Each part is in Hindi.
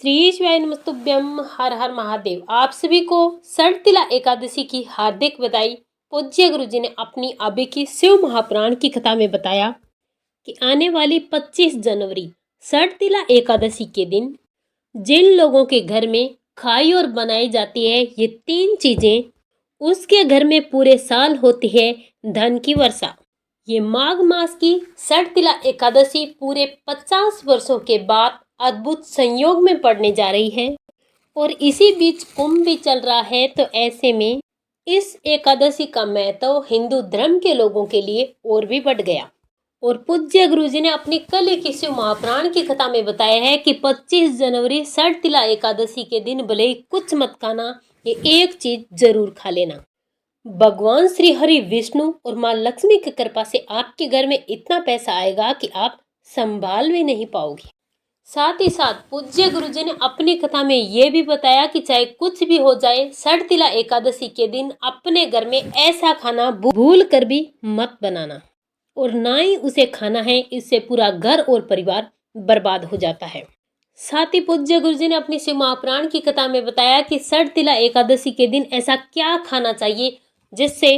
श्री शिवाय नमस्तुभ्यम। हर हर महादेव। आप सभी को सरतिला एकादशी की हार्दिक बधाई। पूज्य गुरु जी ने अपनी अभी की शिव महापुराण की कथा में बताया कि आने वाली 25 जनवरी सरतिला एकादशी के दिन जिन लोगों के घर में खाई और बनाई जाती है ये 3 चीजें, उसके घर में पूरे साल होती है धन की वर्षा। ये माघ मास की सरतिला एकादशी पूरे 50 वर्षों के बाद अद्भुत संयोग में पड़ने जा रही है और इसी बीच कुंभ भी चल रहा है। तो ऐसे में इस एकादशी का महत्व हिंदू धर्म के लोगों के लिए और भी बढ़ गया। और पूज्य गुरुजी ने अपनी कल की शिव महापुराण की कथा में बताया है कि 25 जनवरी सरतिला एकादशी के दिन भले ही कुछ मत खाना, ये एक चीज जरूर खा लेना। भगवान श्री हरि विष्णु और माँ लक्ष्मी की कृपा से आपके घर में इतना पैसा आएगा कि आप संभाल भी नहीं पाओगे। साथ ही साथ पूज्य गुरुजी ने अपनी कथा में ये भी बताया कि चाहे कुछ भी हो जाए, सरतिला एकादशी के दिन अपने घर में ऐसा खाना भूल कर भी मत बनाना और ना ही उसे खाना है, इससे पूरा घर और परिवार बर्बाद हो जाता है। साथ ही पूज्य गुरुजी ने अपनी शिव महापुराण की कथा में बताया कि सरतिला एकादशी के दिन ऐसा क्या खाना चाहिए जिससे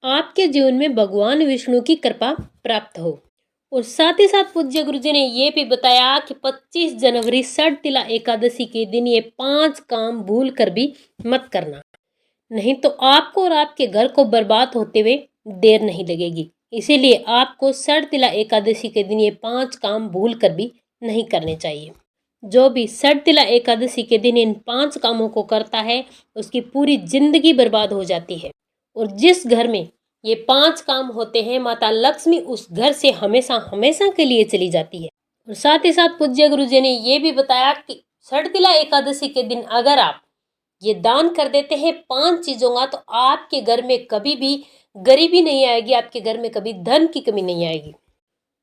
आपके जीवन में भगवान विष्णु की कृपा प्राप्त हो। और साथ ही साथ पूज्य गुरुजी ने ये भी बताया कि 25 जनवरी सरतिला एकादशी के दिन ये 5 काम भूल कर भी मत करना, नहीं तो आपको और आपके घर को बर्बाद होते हुए देर नहीं लगेगी। इसीलिए आपको सरतिला एकादशी के दिन ये 5 काम भूल कर भी नहीं करने चाहिए। जो भी सरतिला एकादशी के दिन इन 5 कामों को करता है उसकी पूरी जिंदगी बर्बाद हो जाती है। और जिस घर में ये 5 काम होते हैं, माता लक्ष्मी उस घर से हमेशा हमेशा के लिए चली जाती है। और साथ ही साथ पूज्य गुरुजी ने ये भी बताया कि सरतिला एकादशी के दिन अगर आप ये दान कर देते हैं 5 चीजों का, तो आपके घर में कभी भी गरीबी नहीं आएगी, आपके घर में कभी धन की कमी नहीं आएगी।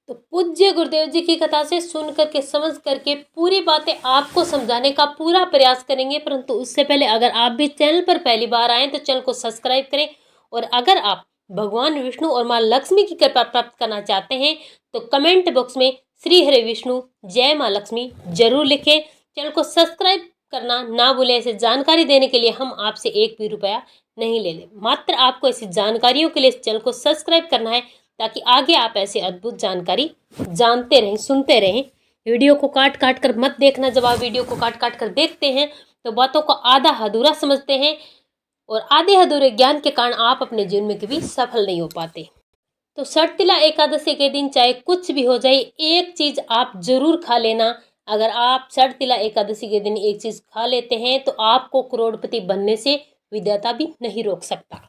तो पूज्य गुरुदेव जी की कथा से सुन करके समझ करके पूरी बातें आपको समझाने का पूरा प्रयास करेंगे। परंतु उससे पहले अगर आप भी चैनल पर पहली बार आए तो चैनल को सब्सक्राइब करें। और अगर आप भगवान विष्णु और माँ लक्ष्मी की कृपा प्राप्त करना चाहते हैं तो कमेंट बॉक्स में श्री हरे विष्णु जय माँ लक्ष्मी जरूर लिखें। चैनल को सब्सक्राइब करना ना भूलें। ऐसे जानकारी देने के लिए हम आपसे एक भी रुपया नहीं ले लें, मात्र आपको ऐसी जानकारियों के लिए चैनल को सब्सक्राइब करना है ताकि आगे आप ऐसे अद्भुत जानकारी जानते रहें, सुनते रहें। वीडियो को काट काट कर मत देखना। जब आप वीडियो को काट काट कर देखते हैं तो बातों को आधा अधूरा समझते हैं और आधे अधूरे ज्ञान के कारण आप अपने जीवन में कभी सफल नहीं हो पाते। तो सरतिला एकादशी के दिन चाहे कुछ भी हो जाए, एक चीज आप जरूर खा लेना। अगर आप सरतिला एकादशी के दिन एक चीज खा लेते हैं तो आपको करोड़पति बनने से विधाता भी नहीं रोक सकता,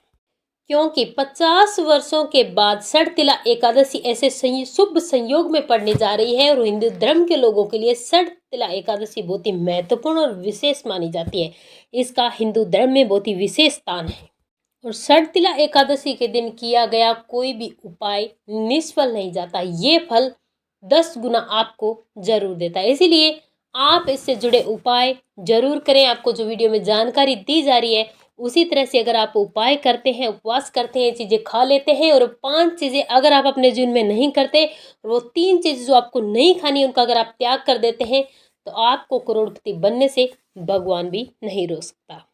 क्योंकि 50 वर्षों के बाद सरतिला एकादशी ऐसे शुभ संयोग में पड़ने जा रही है। और हिंदू धर्म के लोगों के लिए सरतिला एकादशी बहुत ही महत्वपूर्ण और विशेष मानी जाती है। इसका हिंदू धर्म में बहुत ही विशेष स्थान है। और सरतिला एकादशी के दिन किया गया कोई भी उपाय निष्फल नहीं जाता, ये फल 10 गुना आपको जरूर देता है। इसीलिए आप इससे जुड़े उपाय जरूर करें। आपको जो वीडियो में जानकारी दी जा रही है उसी तरह से अगर आप उपाय करते हैं, उपवास करते हैं, चीज़ें खा लेते हैं और 5 चीज़ें अगर आप अपने जीवन में नहीं करते, वो 3 चीज़ें जो आपको नहीं खानी उनका अगर आप त्याग कर देते हैं तो आपको करोड़पति बनने से भगवान भी नहीं रोक सकता।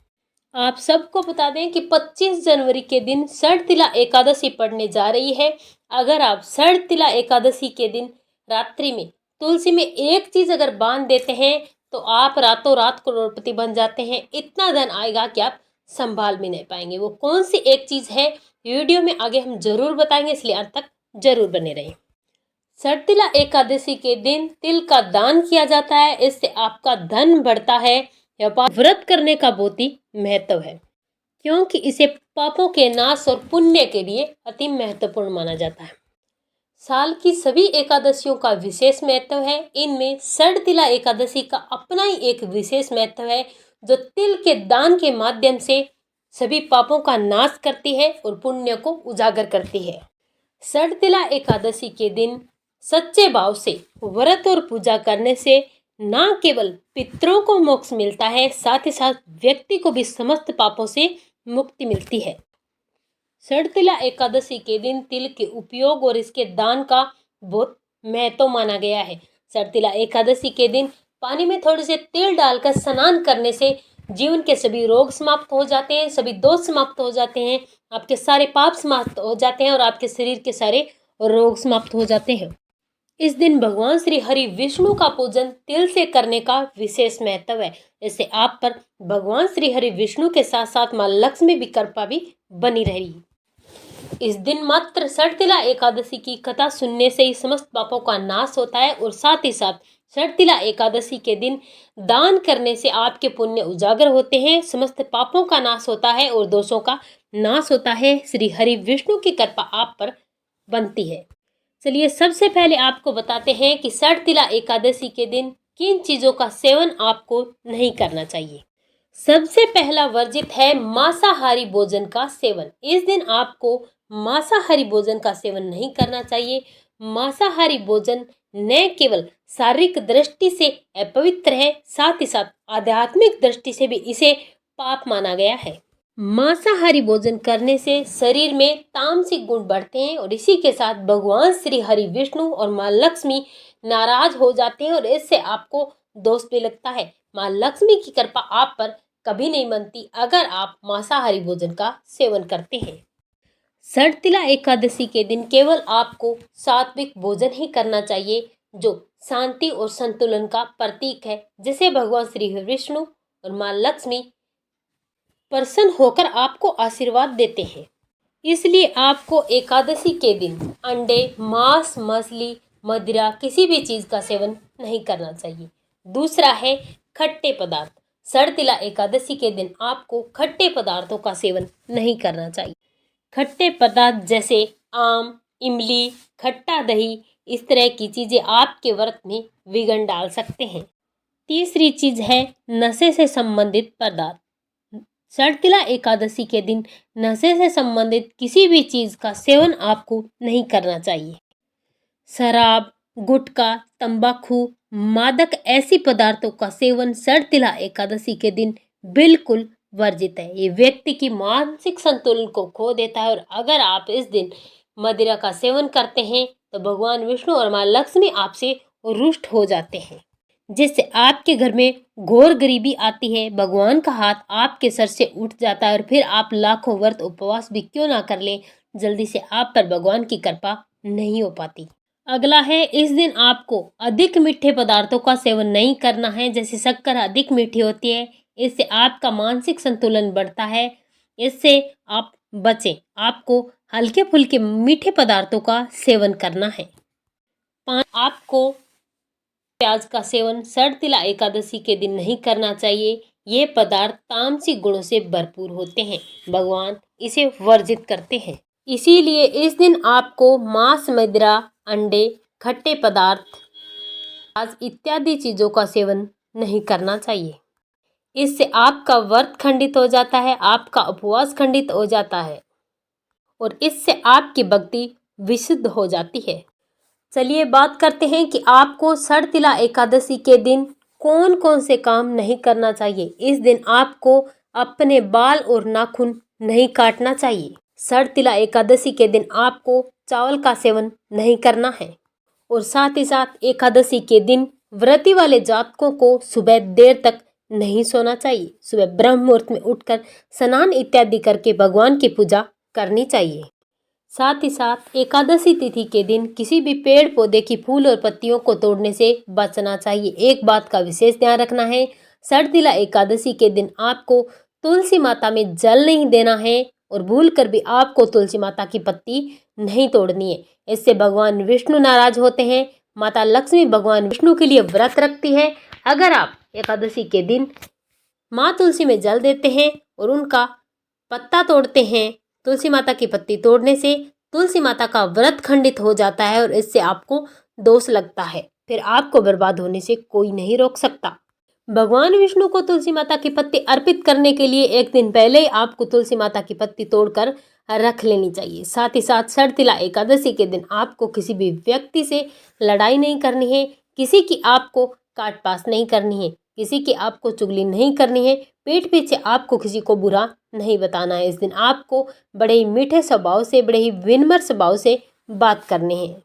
आप सबको बता दें कि 25 जनवरी के दिन सरतिला एकादशी पड़ने जा रही है। अगर आप सरतिला एकादशी के दिन रात्रि में तुलसी में एक चीज़ अगर बांध देते हैं तो आप रातों रात करोड़पति बन जाते हैं। इतना धन आएगा कि आप संभाल भी नहीं पाएंगे। वो कौन सी एक चीज़ है वीडियो में आगे हम जरूर बताएंगे, इसलिए अंत तक जरूर बने रहें। सरतिला एकादशी के दिन तिल का दान किया जाता है, इससे आपका धन बढ़ता है। व्रत करने का बहुत ही महत्व है, क्योंकि इसे पापों के नाश और पुण्य के लिए अति महत्वपूर्ण माना जाता है। साल की सभी एकादशियों का विशेष महत्व है, इनमें सरतिला एकादशी का अपना ही एक विशेष महत्व है जो तिल के दान के माध्यम से सभी पापों का नाश करती है और पुण्य को उजागर करती है। सरतिला एकादशी के दिन सच्चे भाव से व्रत और पूजा करने से न केवल पितरों को मोक्ष मिलता है, साथ ही साथ व्यक्ति को भी समस्त पापों से मुक्ति मिलती है। सरतिला एकादशी के दिन तिल के उपयोग और इसके दान का बहुत महत्व माना गया है। सरतिला एकादशी के दिन पानी में थोड़े से तेल डालकर स्नान करने से जीवन के सभी रोग समाप्त हो जाते हैं, सभी दोष समाप्त हो जाते हैं, आपके सारे पाप समाप्त हो जाते हैं और आपके शरीर के सारे रोग समाप्त हो जाते हैं। इस दिन भगवान श्री हरि विष्णु का पूजन तिल से करने का विशेष महत्व है। इससे आप पर भगवान श्री हरि विष्णु के साथ साथ माँ लक्ष्मी की कृपा भी बनी रही। इस दिन मात्र षटतिला एकादशी की कथा सुनने से ही समस्त पापों का नाश होता है और साथ ही साथ षटतिला एकादशी के दिन दान करने से आपके पुण्य उजागर होते हैं, समस्त पापों का नाश होता है और दोषों का नाश होता है। श्री हरि विष्णु की कृपा आप पर बनती है। चलिए सबसे पहले आपको बताते हैं कि षटतिला एकादशी के दिन किन चीजों का सेवन आपको नहीं करना चाहिए। सबसे पहला वर्जित है मांसाहारी भोजन का सेवन। इस दिन आपको मांसाहारी भोजन का सेवन नहीं करना चाहिए। मांसाहारी भोजन न केवल शारीरिक दृष्टि से अपवित्र है, साथ ही साथ आध्यात्मिक दृष्टि से भी इसे पाप माना गया है। मांसाहारी भोजन करने से शरीर में तामसिक गुण बढ़ते हैं और इसी के साथ भगवान श्री हरि विष्णु और माँ लक्ष्मी नाराज हो जाते हैं और इससे आपको दोष भी लगता है। माँ लक्ष्मी की कृपा आप पर कभी नहीं बनती अगर आप मांसाहारी भोजन का सेवन करते हैं। षटतिला एकादशी के दिन केवल आपको सात्विक भोजन ही करना चाहिए, जो शांति और संतुलन का प्रतीक है, जिसे भगवान श्री विष्णु और माँ लक्ष्मी प्रसन्न होकर आपको आशीर्वाद देते हैं। इसलिए आपको एकादशी के दिन अंडे, मांस, मछली, मदिरा किसी भी चीज का सेवन नहीं करना चाहिए। दूसरा है खट्टे पदार्थ। षटतिला एकादशी के दिन आपको खट्टे पदार्थों का सेवन नहीं करना चाहिए। खट्टे पदार्थ जैसे आम, इमली, खट्टा दही, इस तरह की चीजें आपके व्रत में विघ्न डाल सकते हैं। तीसरी चीज है नशे से संबंधित पदार्थ। षटतिला एकादशी के दिन नशे से संबंधित किसी भी चीज का सेवन आपको नहीं करना चाहिए। शराब, गुटखा, तंबाकू, मादक ऐसी पदार्थों का सेवन षटतिला एकादशी के दिन बिल्कुल वर्जित है। ये व्यक्ति की मानसिक संतुलन को खो देता है और अगर आप इस दिन मदिरा का सेवन करते हैं तो भगवान विष्णु और माँ लक्ष्मी आपसे रुष्ट हो जाते हैं, जिससे आपके घर में घोर गरीबी आती है। भगवान का हाथ आपके सर से उठ जाता है और फिर आप लाखों व्रत उपवास भी क्यों ना कर लें, जल्दी से आप पर भगवान की कृपा नहीं हो पाती। अगला है, इस दिन आपको अधिक मीठे पदार्थों का सेवन नहीं करना है। जैसे शक्कर अधिक मीठी होती है, इससे आपका मानसिक संतुलन बढ़ता है, इससे आप बचें। आपको हल्के फुल्के मीठे पदार्थों का सेवन करना है। आपको प्याज का सेवन षटतिला एकादशी के दिन नहीं करना चाहिए। ये पदार्थ तामसिक गुणों से भरपूर होते हैं, भगवान इसे वर्जित करते हैं। इसीलिए इस दिन आपको मांस, मदिरा, अंडे, खट्टे पदार्थ, प्याज इत्यादि चीजों का सेवन नहीं करना चाहिए। इससे आपका व्रत खंडित हो जाता है, आपका उपवास खंडित हो जाता है और इससे आपकी भक्ति विशुद्ध हो जाती है। चलिए बात करते हैं कि आपको षटतिला एकादशी के दिन कौन कौन से काम नहीं करना चाहिए। इस दिन आपको अपने बाल और नाखून नहीं काटना चाहिए। षटतिला एकादशी के दिन आपको चावल का सेवन नहीं करना है और साथ ही साथ एकादशी के दिन व्रती वाले जातकों को सुबह देर तक नहीं सोना चाहिए। सुबह ब्रह्म मुहूर्त में उठकर स्नान इत्यादि करके भगवान की पूजा करनी चाहिए। साथ ही साथ एकादशी तिथि के दिन किसी भी पेड़ पौधे की फूल और पत्तियों को तोड़ने से बचना चाहिए। एक बात का विशेष ध्यान रखना है, षटतिला एकादशी के दिन आपको तुलसी माता में जल नहीं देना है और भूल कर भी आपको तुलसी माता की पत्ती नहीं तोड़नी है। इससे भगवान विष्णु नाराज होते हैं। माता लक्ष्मी भगवान विष्णु के लिए व्रत रखती है। अगर आप एकादशी के दिन माँ तुलसी में जल देते हैं और उनका पत्ता तोड़ते हैं, तुलसी माता की पत्ती तोड़ने से तुलसी माता का व्रत खंडित हो जाता है और इससे आपको दोष लगता है। फिर आपको बर्बाद होने से कोई नहीं रोक सकता। भगवान विष्णु को तुलसी माता की पत्ती अर्पित करने के लिए एक दिन पहले ही आपको तुलसी माता की पत्ती तोड़कर रख लेनी चाहिए। साथ ही साथ षटतिला एकादशी के दिन आपको किसी भी व्यक्ति से लड़ाई नहीं करनी है, किसी की आपको काट पास नहीं करनी है, किसी की आपको चुगली नहीं करनी है, पीठ पीछे आपको किसी को बुरा नहीं बताना है। इस दिन आपको बड़े ही मीठे स्वभाव से, बड़े ही विनम्र स्वभाव से बात करनी है।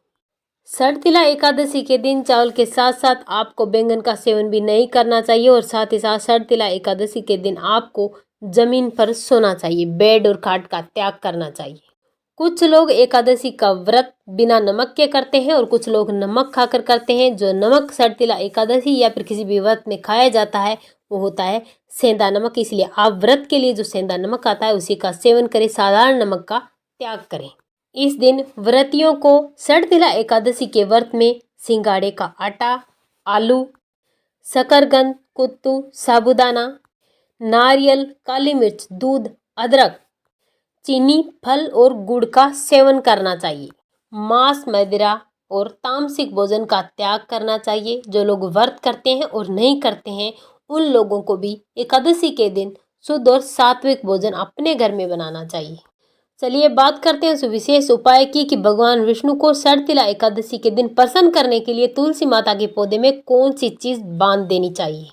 शर्तिला एकादशी के दिन चावल के साथ साथ आपको बैंगन का सेवन भी नहीं करना चाहिए और साथ ही साथ शर्तिला एकादशी के दिन आपको जमीन पर सोना चाहिए, बेड और खाट का त्याग करना चाहिए। कुछ लोग एकादशी का व्रत बिना नमक के करते हैं और कुछ लोग नमक खाकर करते हैं। जो नमक शर्तिला एकादशी या फिर किसी भी व्रत में खाया जाता है वो होता है सेंधा नमक, इसलिए आप व्रत के लिए जो सेंधा नमक आता है उसी का सेवन करें, साधारण नमक का त्याग करें। इस दिन व्रतियों को शर्तिला एकादशी के व्रत में सिंगाड़े का आटा, आलू, शकरकंद, कुत्तू, साबूदाना, नारियल, काली मिर्च, दूध, अदरक, चीनी, फल और गुड़ का सेवन करना चाहिए। मांस, मदिरा और तामसिक भोजन का त्याग करना चाहिए। जो लोग व्रत करते हैं और नहीं करते हैं उन लोगों को भी एकादशी के दिन शुद्ध और सात्विक भोजन अपने घर में बनाना चाहिए। चलिए बात करते हैं उस विशेष उपाय की कि भगवान विष्णु को शर्तिला एकादशी के दिन प्रसन्न करने के लिए तुलसी माता के पौधे में कौन सी चीज बांध देनी चाहिए।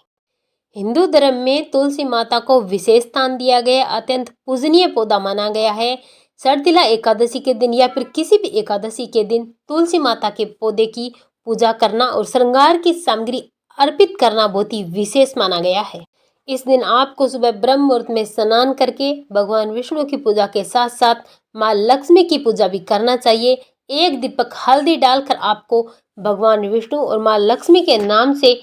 हिंदू धर्म में तुलसी माता को विशेष स्थान दिया गया, अत्यंत पूजनीय पौधा माना गया है। शर्तिला एकादशी के दिन या फिर किसी भी एकादशी के दिन तुलसी माता के पौधे की पूजा करना और श्रृंगार की सामग्री अर्पित करना बहुत ही विशेष माना गया है। इस दिन आपको सुबह ब्रह्म मुहूर्त में स्नान करके भगवान विष्णु की पूजा के साथ साथ माँ लक्ष्मी की पूजा भी करना चाहिए। एक दीपक हल्दी डालकर आपको भगवान विष्णु और माँ लक्ष्मी के नाम से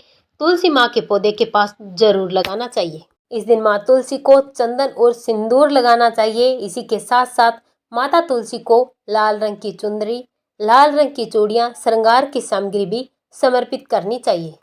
तुलसी माँ के पौधे के पास जरूर लगाना चाहिए। इस दिन माँ तुलसी को चंदन और सिंदूर लगाना चाहिए। इसी के साथ साथ माता तुलसी को लाल रंग की चुंदरी, लाल रंग की चूड़ियाँ, श्रृंगार की सामग्री भी समर्पित करनी चाहिए।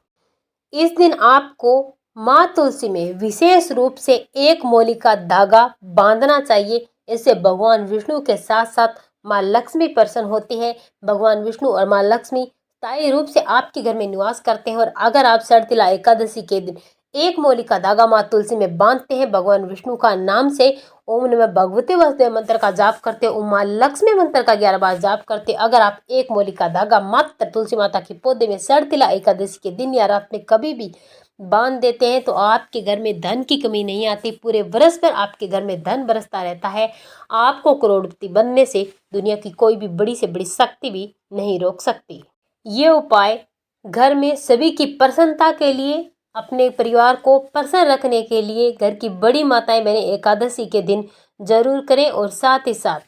इस दिन आपको माँ तुलसी में विशेष रूप से एक मौली का धागा बांधना चाहिए। इससे भगवान विष्णु के साथ साथ माँ लक्ष्मी प्रसन्न होती है। भगवान विष्णु और माँ लक्ष्मी स्थायी रूप से आपके घर में निवास करते हैं। और अगर आप शर्तिला एकादशी के दिन एक मौली का धागा माँ तुलसी में बांधते हैं, भगवान विष्णु का नाम से ओम नमः भगवते वासुदेव मंत्र का जाप करते, ओम माँ लक्ष्मी मंत्र का 11 बार जाप करते, अगर आप एक मौली का धागा मात्र तुलसी माता के पौधे में शर्तिला एकादशी के दिन या रात में कभी भी बांध देते हैं तो आपके घर में धन की कमी नहीं आती। पूरे वर्ष भर आपके घर में धन बरसता रहता है। आपको करोड़पति बनने से दुनिया की कोई भी बड़ी से बड़ी शक्ति भी नहीं रोक सकती। ये उपाय घर में सभी की प्रसन्नता के लिए, अपने परिवार को प्रसन्न रखने के लिए घर की बड़ी माताएं बहनें एकादशी के दिन जरूर करें। और साथ ही साथ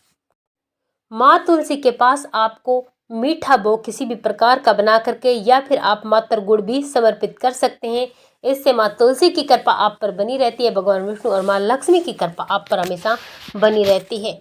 माँ तुलसी के पास आपको मीठा भोग किसी भी प्रकार का बना करके या फिर आप मात्र गुड़ भी समर्पित कर सकते हैं। इससे माँ तुलसी की कृपा आप पर बनी रहती है। भगवान विष्णु और माँ लक्ष्मी की कृपा आप पर हमेशा बनी रहती है।